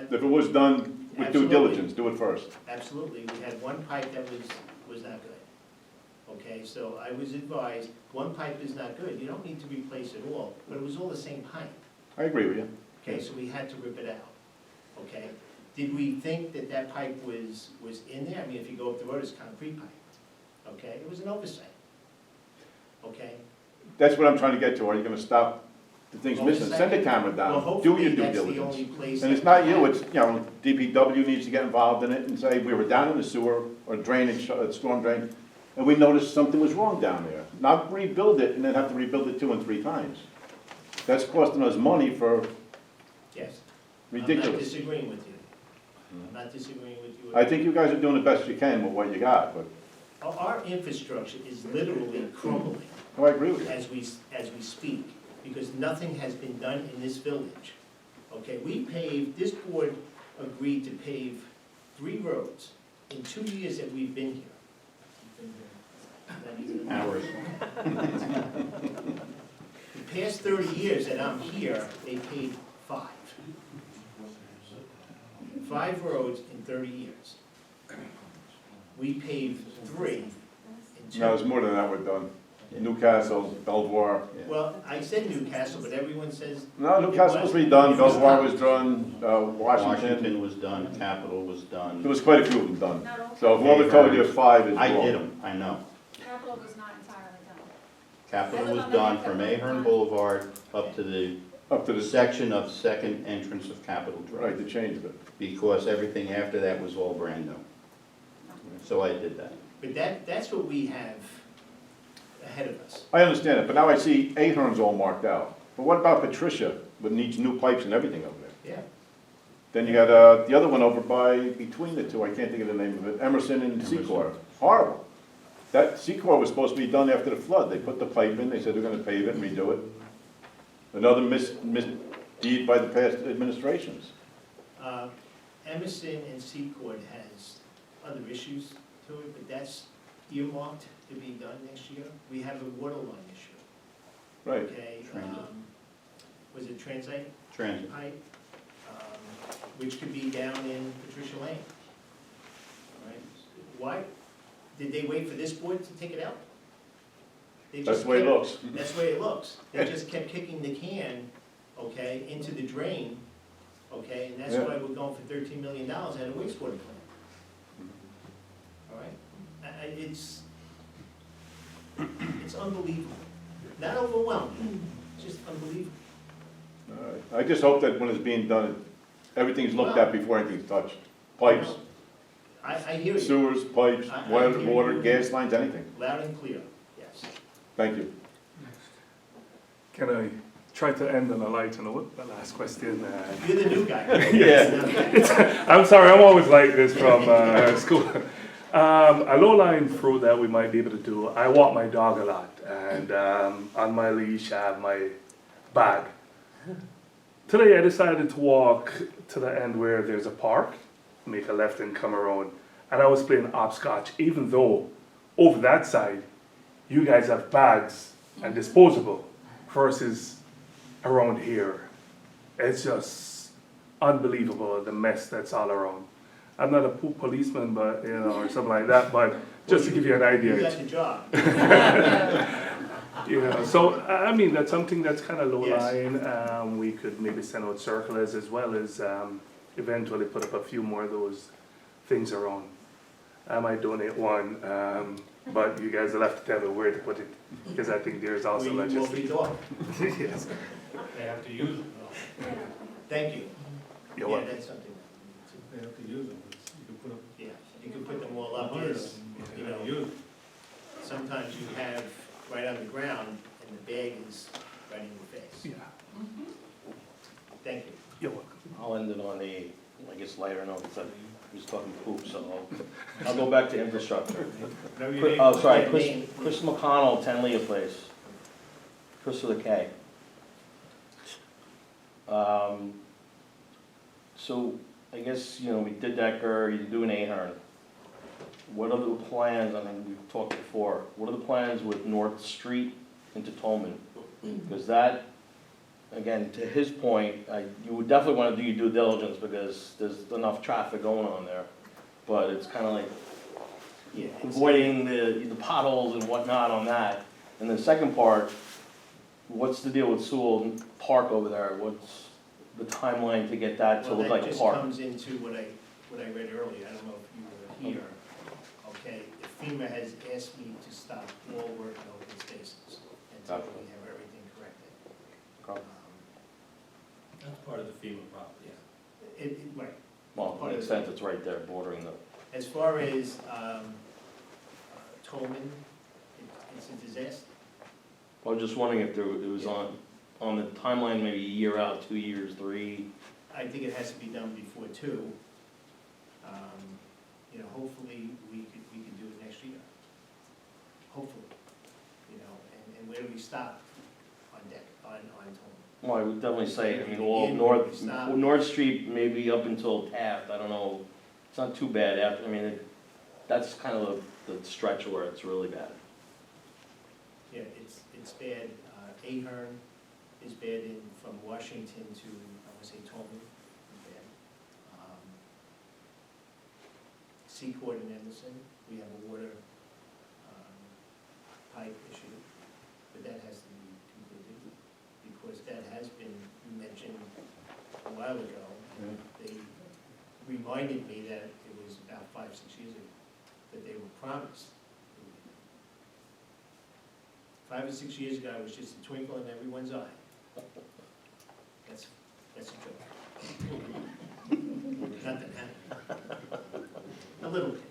If it was done with due Absolutely. diligence, do it first. Absolutely, we had one pipe that was not good. Okay, so I was advised, one pipe is not good, you don't need to replace it all, but it was all the same pipe. I agree with you. Okay, so we had to rip it out, okay? Did we think that that pipe was in there? I mean, if you go up the road, it's concrete pipe, okay? It was an oversight, okay? That's what I'm trying to get to. Are you gonna stop the things missing? Send the camera Well, down, do hopefully your due that's the only diligence. place. And it's that not we you, have. it's, you know, DPW needs to get involved in it and say, we were down in the sewer or drainage, storm drain, and we noticed something was wrong down there. Not rebuild it and then have to rebuild it 2 and 3 times. That's costing us money for Yes. I'm not ridiculous. disagreeing with you. I'm not disagreeing with you. I think you guys are doing the best you can with what you got, but, Our infrastructure is literally crumbling oh, I agree with you. as we speak, because nothing has been done in this village. Okay, we paved, this board agreed to pave 3 roads in 2 years that we've been here. Hours. The past 30 years that I'm here, they paved 5. 5 roads in 30 years. We paved 3 in 2. No, it's more than that we're done. Newcastle, Belvoir. Well, I said Newcastle, but everyone says, No, Newcastle was redone, Belvoir was done, Washington. Washington was done, Capitol was done. There was quite a few of them done. Not all. So whoever told you 5 is wrong. I did them, I know. Capital was not entirely done. Capitol was done from Ahern Boulevard up to the Up to the, section of second entrance of Capitol right, Drive. they changed it. Because everything after that was all brand new. So I did that. but that's what we have ahead of us. I understand it, but now I see Ahern's all marked out. But what about Patricia, that needs new pipes and everything over there? Yeah. Then you got, the other one over by, between the two, I can't think of the name of it, Emerson and Secor. Horrible. That Secor was supposed to be done after the flood. They put the pipe in, they said they're gonna pave it and redo it. Another misdeed by the past administrations. Emerson and Secord has other issues to it, but that's earmarked to be done next year. We have a water line issue, Right. okay? Transit. Was it Transite Transit. pipe? Which could be down in Patricia Lane. All right? Why, did they wait for this board to take it out? They That's just the way it kept- looks. That's the way it looks. They just kept kicking the can, okay, into the drain, okay, and that's Yeah. why we're going for $13 million out of wastewater plant. All right? It's unbelievable. Not overwhelming, just unbelievable. All right. I just hope that when it's being done, everything's looked at before anything's touched. Pipes, I hear you, sewers, pipes, I water, hear water, you. gas lines, anything. loud and clear, yes. Thank you. Can I try to end on a lighter note? The last question. You're the new guy. Yeah. I'm sorry, I'm always like this from school. A low-lying fruit that we might be able to do. I walk my dog a lot, and on my leash I have my bag. Today I decided to walk to the end where there's a park, make a left and come around, and I was playing hopscotch, even though over that side you guys have bags and disposable versus around here. It's just unbelievable the mess that's all around. I'm not a poop policeman, but you know, or something like that, but just to give you an idea. You got the job. You know, so I mean that's something that's kind of low Yes. lying. We could maybe send out circulars as well as eventually put up a few more of those things around. I might donate one, but you guys will have to tell me where to put it because I think there's also We will be logistics. talking. Yes. They have to use them, Thank you. You're Yeah, welcome. that's something, they have to use them, you can put them. yeah, you can put them all up, yes, you know, Use them. sometimes you have right on the ground and the bag is right in your face. Yeah, Thank you. you're welcome. I'll end it on a, I guess, lighter note, because I was talking poop, so I'll go back to infrastructure. Whatever you need. Oh, sorry, Yeah, Chris McConnell, 10 Leah Place. Chris with a K. So, I guess, you know, we did Decker, you do an Ahern. What are the plans, I mean, we've talked before, what are the plans with North Street into Tolman? Because that again, to his point, you would definitely wanna do your due diligence because there's enough traffic going on there. But it's kinda like Yeah, it's- avoiding the potholes and whatnot on that. And the second part, what's the deal with Sewell Park over there? What's the timeline to get that to Well, look like that a just park? comes into what I read earlier, I don't know if you were here. Okay, FEMA has asked me to stop all work in open spaces until Gotcha. we have everything corrected. Okay. That's part of the FEMA property. Right. Well, it makes sense, it's right there bordering the, As far as Tolman, it's a disaster. I was just wondering if it was on the timeline, maybe a year out, 2 years, 3. I think it has to be done before two. You know, hopefully, we could do it next year. Hopefully, you know, and where do we stop on Tolman? Well, I would definitely say, I mean, Begin all where we stop. North Street, maybe up until Taft, I don't know, it's not too bad after, I mean, that's kind of the stretch where it's really bad. Yeah, it's bad. Ahern is bad from Washington to, I wanna say Tolman, is bad. Seacourt and Emerson, we have a water pipe issue, but that has to be completed, because that has been mentioned a while ago. They reminded me that it was about 5-6 years ago, that they were promised. 5 or 6 years ago, it was just a twinkle in everyone's eye. That's a joke. Nothing happened. A little bit.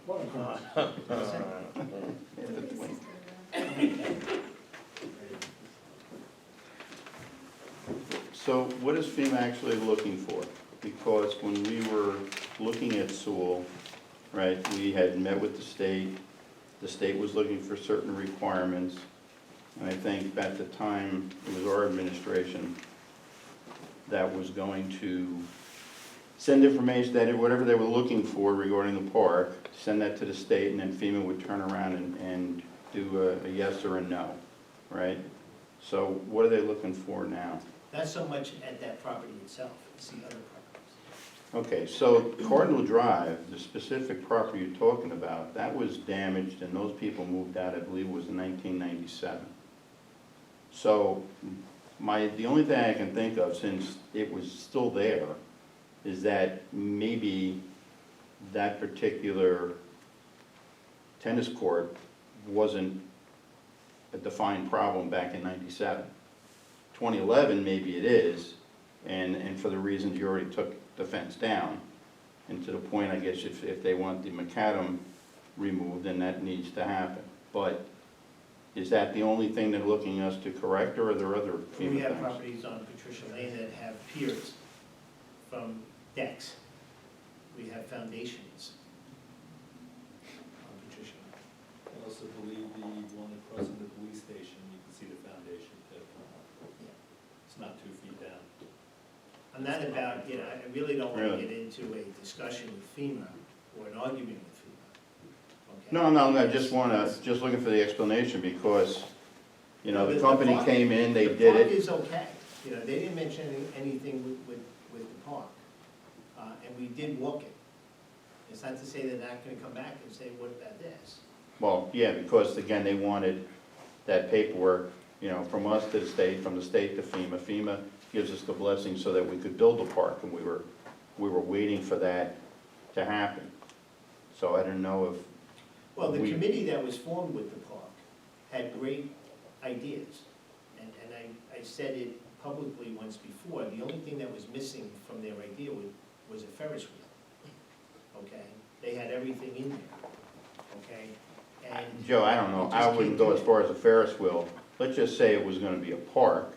So what is FEMA actually looking for? Because when we were looking at Sewell, right, we had met with the state was looking for certain requirements, and I think at the time, it was our administration that was going to send information, that whatever they were looking for regarding the park, send that to the state, and then FEMA would turn around and do a yes or a no, right? So what are they looking for now? Not so much at that property itself, it's the other properties. Okay, so Cardinal Drive, the specific property you're talking about, that was damaged and those people moved out, I believe it was in 1997. So the only thing I can think of, since it was still there, is that maybe that particular tennis court wasn't a defined problem back in 97. 2011, maybe it is, and for the reasons you already took the fence down. And to the point, I guess, if they want the macadam removed, then that needs to happen. But is that the only thing they're looking us to correct, or are there other FEMA We have things? properties on Patricia Lane that have piers from decks. We have foundations on Patricia Lane. I also believe the one across from the police station, you can see the foundation too. Yeah. It's not 2 feet down. I'm not about, you know, I really don't want to Really? get into a discussion with FEMA or an argument with FEMA. Okay? No, I just looking for the explanation, because, you know, the The company park- came in, they The did park it. is okay, you know, they didn't mention anything with the park, and we did walk it. It's not to say they're not gonna come back and say, what about this? Well, yeah, because again, they wanted that paperwork, you know, from us to the state, from the state to FEMA. FEMA gives us the blessing so that we could build the park, and we were waiting for that to happen. So I don't know if, Well, the We- committee that was formed with the park had great ideas, and I said it publicly once before, the only thing that was missing from their idea was a Ferris wheel, okay? They had everything in there, okay? And Joe, I don't know, You just I wouldn't can't go do as it. far as a Ferris wheel. Let's just say it was gonna be a park,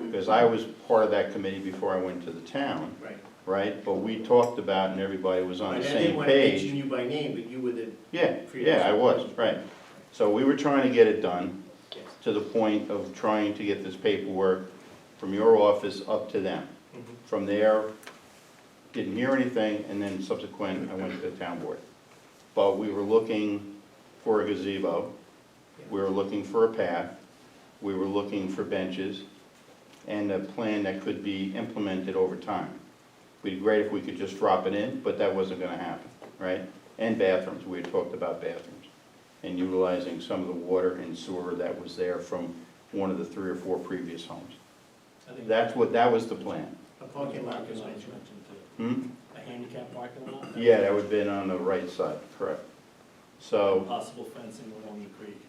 because I was part of that committee before I went to the town, right. right? But we talked about, and everybody was on the But I didn't same want to mention page. you by name, but you were the, Yeah, I was, right. So we were trying to get it done, yes. to the point of trying to get this paperwork from your office up to them. Mhm. From there, didn't hear anything, and then subsequent, I went to the town board. But we were looking for a gazebo, we were looking for a path, we were looking for benches, and a plan that could be implemented over time. It'd be great if we could just drop it in, but that wasn't gonna happen, right? And bathrooms, we had talked about bathrooms, and utilizing some of the water and sewer that was there from one of the 3 or 4 previous homes. I think That was the plan. A parking lot was mentioned. Hmm? A handicap parking lot? Yeah, that would have been on the right side, correct. So, Possible fencing along the creek.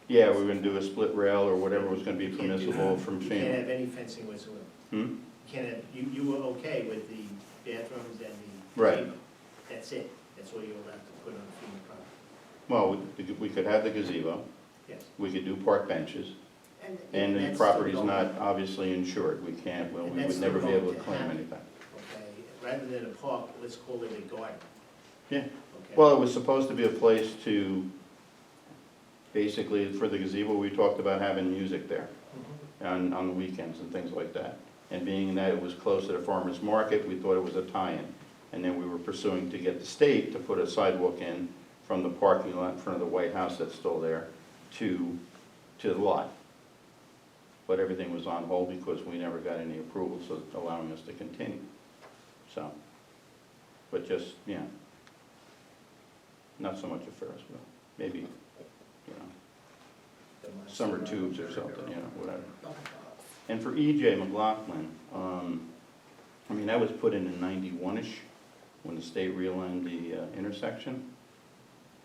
yeah, we were gonna do a split rail or whatever was gonna be You can't do permissible that. from You can't FEMA. have any fencing whatsoever. Hmm? You can't have, you were okay with the bathrooms and the Right. gazebo. That's it. That's all you're allowed to put on FEMA property. Well, we could have the gazebo, Yes. we could do park benches, and the that's property's still not obviously insured, we can't, well, And we that's would never still be able going to to claim happen. anything. Okay, rather than a park, let's call it a garden. Yeah. Okay? Well, it was supposed to be a place to, basically, for the gazebo, we talked about having music there Mhm. on the weekends and things like that. And being that it was close to the farmer's market, we thought it was a tie-in. And then we were pursuing to get the state to put a sidewalk in from the parking lot in front of the White House that's still there to the lot. But everything was on hold because we never got any approval, so allowing us to continue. So, but just, yeah, not so much a Ferris wheel, maybe, you know, The monster summer ride. tubes or something, you know, whatever. And for EJ McLaughlin, I mean, that was put in 91-ish, when the state realigned the intersection.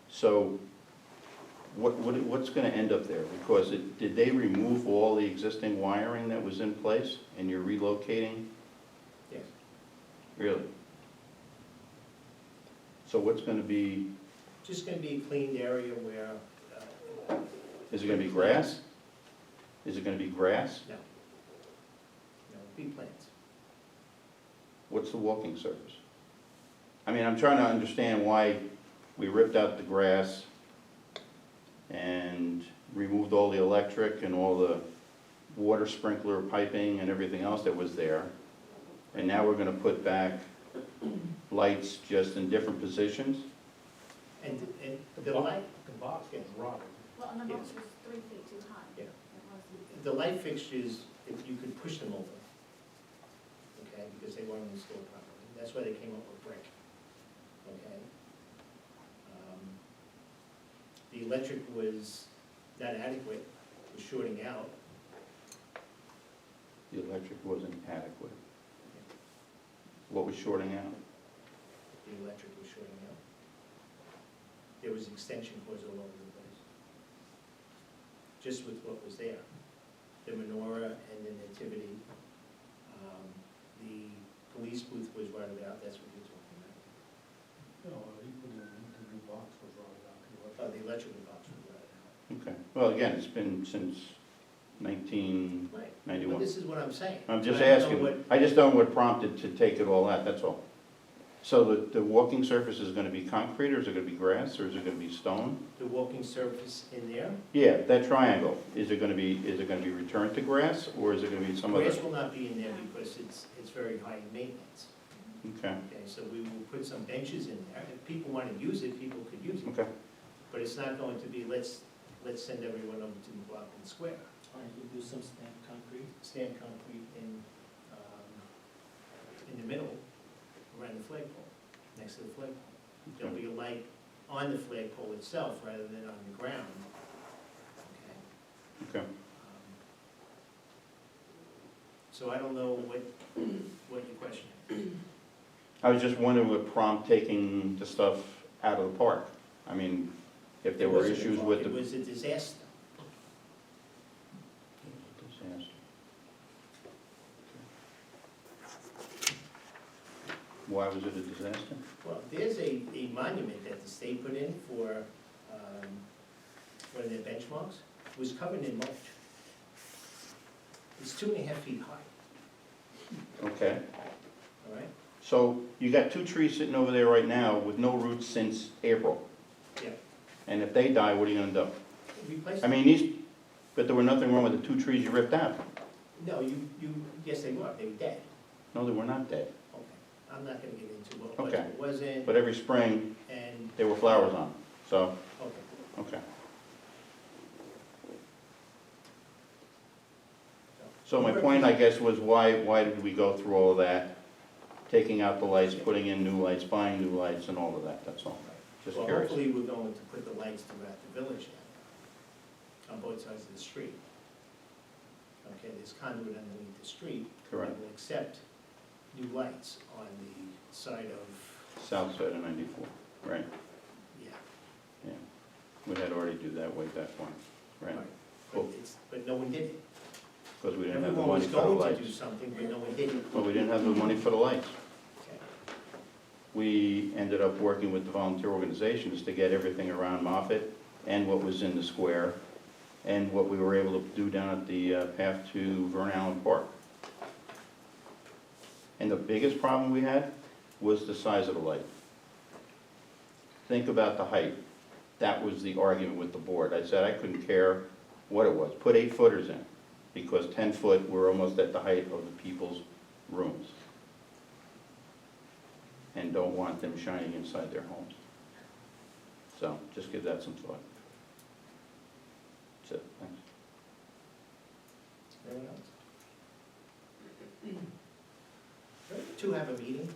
So what's gonna end up there? Because did they remove all the existing wiring that was in place, and you're relocating? Yes. Really? So what's gonna be, Just gonna be a cleaned area where, is it gonna be grass? Is it gonna be grass? no. No, be plants. What's the walking surface? I mean, I'm trying to understand why we ripped out the grass and removed all the electric and all the water sprinkler piping and everything else that was there. And now we're gonna put back lights just in different positions? And the light, The box gets rotted. Well, and the Yes. box was 3 feet too high. Yeah. It was- the light fixtures, if you could push them over, okay, because they weren't installed properly. That's why they came up with brick, okay? The electric was not adequate, was shorting out. The electric wasn't adequate. What was shorting out? The electric was shorting out. There was extension cords all over the place. Just with what was there. The menorah and the nativity. The police booth was right about, that's what you're talking about. No, you put in, the new box was rotted out. Oh, the electrical box was right out. Okay, well, again, it's been since 1991. Right. Well, this is what I'm saying. I'm just I don't know asking, what- I just don't know what prompted to take it all out, that's all. So the walking surface is gonna be concrete, or is it gonna be grass, or is it gonna be stone? The walking surface in there, Yeah, that triangle, is it gonna be returned to grass, or is it gonna be some other? grass will not be in there because it's very high in maintenance. Okay, Okay, so we will put some benches in there. If people want to use it, people could use it. okay, But it's not going to be, let's send everyone over to McLaughlin Square. All right, you do some stamped concrete. Stand concrete in the middle, around the flagpole, next to the flagpole. There'll be a light on the flagpole itself rather than on the ground. Okay. okay. So I don't know what your question is. I was just wondering what prompt taking the stuff out of the park. I mean, if there It were wasn't a issues fault, with the. It was a disaster. Disaster. Why was it a disaster? Well, there's a monument that the state put in for one of their benchmarks, it was covered in mulch. It's 2.5 feet high, Okay, all right? so you got 2 trees sitting over there right now with no roots since April. Yeah. And if they die, what are you gonna do? Replace I it? mean, but there were nothing wrong with the 2 trees you ripped out. No, yes, they were dead. No, they were not dead. Okay, I'm not gonna get into what was Okay. or wasn't, But every spring, and, there were flowers on, so, okay. okay. So my point, I guess, was why did we go through all of that? Taking out the lights, putting in new lights, buying new lights and all of that, that's all. Just Well, curious. hopefully, we're going to put the lights throughout the village now, on both sides of the street. Okay, there's conduit underneath the street. Correct. That will accept new lights on the side of, South side of 94, right, yeah. yeah. We had already do that way back when, right? But it's, but no one did it. Because we didn't have the Everyone money was for the going to do lights. something, but no one did it. Well, we didn't have the money for the lights. Okay. We ended up working with the volunteer organizations to get everything around Moffett and what was in the square and what we were able to do down at the path to Vern Allen Park. And the biggest problem we had was the size of the light. Think about the height. That was the argument with the board. I said I couldn't care what it was. Put 8-footers in, because 10-foot, we're almost at the height of the people's rooms. And don't want them shining inside their homes. So, just give that some thought. That's it, thanks. Anyone else? Two have a meeting.